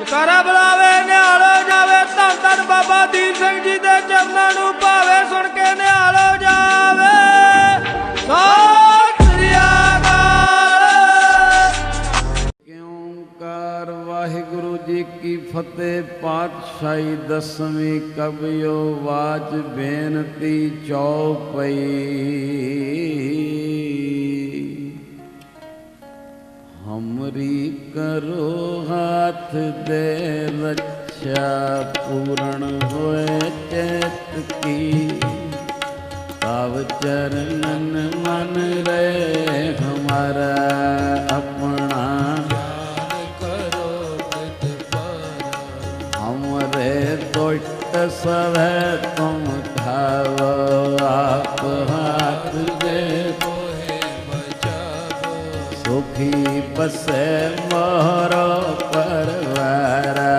ਜਕਾਰਾ ਬੁਲਾਵੇ ਨਿਹਾਲੋ ਜਾਵੇ। ਧੰਨ ਧੰਨ ਬਾਬਾ ਦੀਪ ਸਿੰਘ ਜੀ ਦੇ ਚਰਨਾਂ ਨੂੰ ਭਾਵੇ ਸੁਣ ਕੇ ਨਿਹਾਲੋ ਜਾਵੇ। ਸਤਿ ਸ੍ਰੀ ਅਕਾਲ। ਓਂਕਾਰ ਵਾਹਿਗੁਰੂ ਜੀ ਕੀ ਫਤਿਹ। ਪਾਤਸ਼ਾਹੀ ਦਸਵੀਂ ਕਬਿਓ ਵਾਜ ਬੇਨਤੀ ਚੌਪਈ। हमरी करो हाथ दे रक्षा पूर्ण होए चैत की। तब चरणन मन रहे हमारा अपना। हमरे दुष्ट सब तुम खाओ आप हाथ दे। सुखी बसे मोरो परवारा